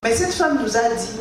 Mais cette femme nous a dit,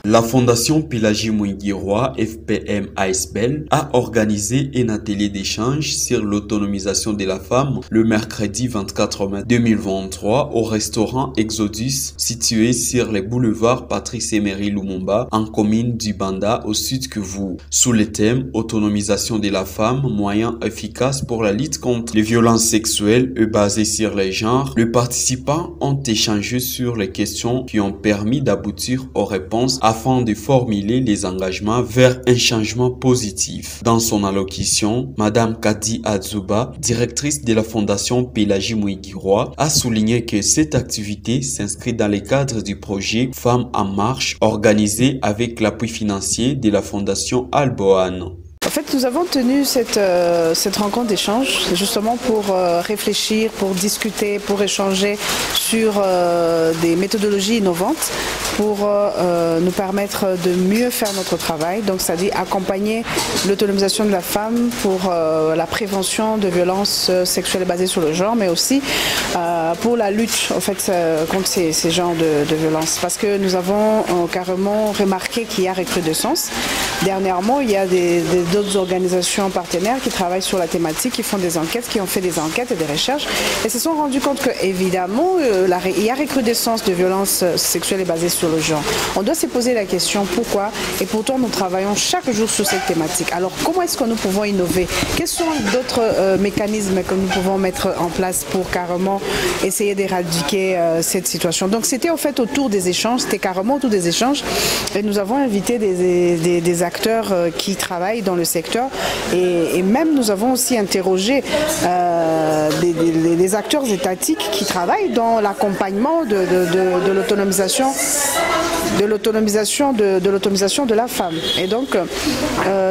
la Fondation Pélagie Mwingiroa FPM ASBEL a organisé un atelier d'échange sur l'autonomisation de la femme le mercredi 24 mai 2023 au restaurant Exodus situé sur les boulevards Patrice Emery Lumumba en commune du Banda au sud Kivu. Sous le thème autonomisation de la femme, moyen efficace pour la lutte contre les violences sexuelles et basées sur les genres, les participants ont échangé sur les questions qui ont permis d'aboutir aux réponses afin de formuler les engagements vers un changement positif. Dans son allocution, Madame Kadi Adzuba, directrice de la Fondation Pélagie Mwingiroa, a souligné que cette activité s'inscrit dans le cadre du projet Femmes en Marche organisé avec l'appui financier de la Fondation Alboan. En fait, nous avons tenu cette rencontre d'échange justement pour réfléchir, pour discuter, pour échanger sur des méthodologies innovantes pour nous permettre de mieux faire notre travail. Donc, c'est-à-dire accompagner l'autonomisation de la femme pour la prévention de violences sexuelles basées sur le genre, mais aussi pour la lutte en fait, contre ces genres de violences. Parce que nous avons carrément remarqué qu'il y a recrudescence. Dernièrement, il y a d'autres organisations partenaires qui travaillent sur la thématique, qui font des enquêtes, qui ont fait des enquêtes et des recherches et se sont rendus compte qu'évidemment, il y a recrudescence de violences sexuelles basées sur le genre. On doit se poser la question pourquoi, et pourtant nous travaillons chaque jour sur cette thématique. Alors comment est-ce que nous pouvons innover? Quels sont d'autres mécanismes que nous pouvons mettre en place pour carrément essayer d'éradiquer cette situation? Donc c'était en fait autour des échanges, c'était carrément autour des échanges et nous avons invité des acteurs qui travaillent dans le secteur et même nous avons aussi interrogé des acteurs étatiques qui travaillent dans l'accompagnement de l'autonomisation de la femme. Et donc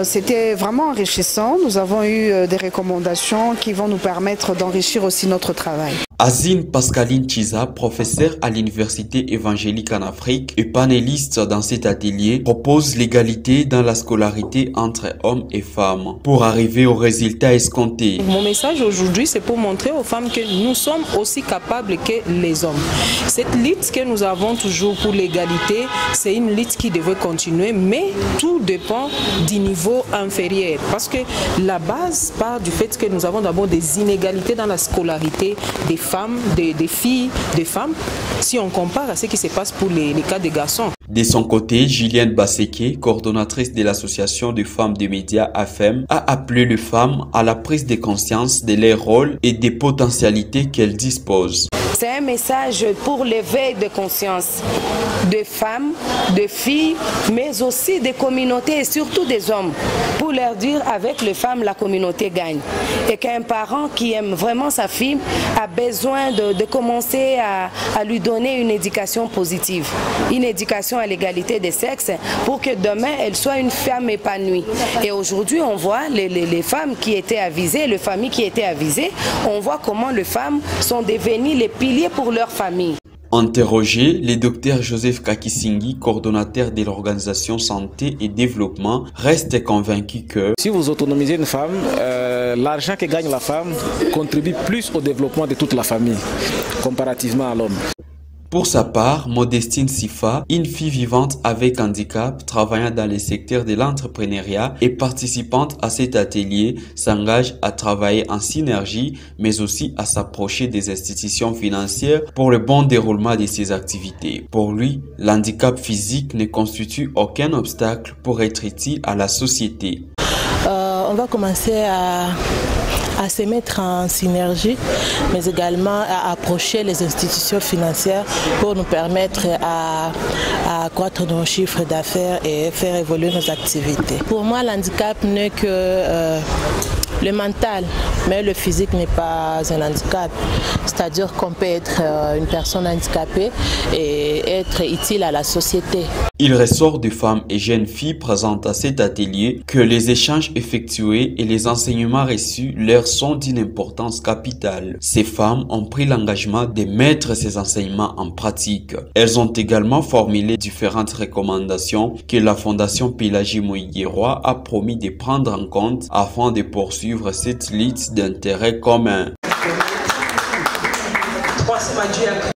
c'était vraiment enrichissant. Nous avons eu des recommandations qui vont nous permettre d'enrichir aussi notre travail. Azine Pascaline Chiza, professeure à l'Université évangélique en Afrique et panéliste dans cet atelier, propose l'égalité dans la scolarité entre hommes et femmes pour arriver aux résultats escomptés. Mon message aujourd'hui, c'est pour montrer aux femmes que nous sommes aussi capables que les hommes. Cette lutte que nous avons toujours pour l'égalité, c'est une lutte qui devrait continuer, mais tout dépend du niveau inférieur. Parce que la base part du fait que nous avons d'abord des inégalités dans la scolarité des femmes, des filles, des femmes, si on compare à ce qui se passe pour les cas des garçons. De son côté, Julienne Basseke, coordonnatrice de l'association de femmes des médias AFEM, a appelé les femmes à la prise de conscience de leur rôle et des potentialités qu'elles disposent. C'est un message pour l'éveil de conscience de femmes, de filles, mais aussi des communautés et surtout des hommes. Pour leur dire, avec les femmes, la communauté gagne. Et qu'un parent qui aime vraiment sa fille a besoin de commencer à lui donner une éducation positive. Une éducation à l'égalité des sexes pour que demain, elle soit une femme épanouie. Et aujourd'hui, on voit les femmes qui étaient avisées, les familles qui étaient avisées, on voit comment les femmes sont devenues les piliers pour leur famille. Interrogé, le docteur Joseph Kakisingi, coordonnateur de l'organisation Santé et Développement, reste convaincu que si vous autonomisez une femme, l'argent que gagne la femme contribue plus au développement de toute la famille, comparativement à l'homme. Pour sa part, Modestine Sifa, une fille vivante avec handicap travaillant dans le secteur de l'entrepreneuriat et participante à cet atelier, s'engage à travailler en synergie, mais aussi à s'approcher des institutions financières pour le bon déroulement de ses activités. Pour lui, l'handicap physique ne constitue aucun obstacle pour être utile à la société. On va commencer à se mettre en synergie, mais également à approcher les institutions financières pour nous permettre à accroître nos chiffres d'affaires et faire évoluer nos activités. Pour moi, l'handicap n'est que le mental, mais le physique n'est pas un handicap. C'est-à-dire qu'on peut être une personne handicapée et être utile à la société. Il ressort des femmes et jeunes filles présentes à cet atelier que les échanges effectués et les enseignements reçus leur sont d'une importance capitale. Ces femmes ont pris l'engagement de mettre ces enseignements en pratique. Elles ont également formulé différentes recommandations que la Fondation Pélagie Mwingiroa a promis de prendre en compte afin de poursuivre cette lutte d'intérêt commun.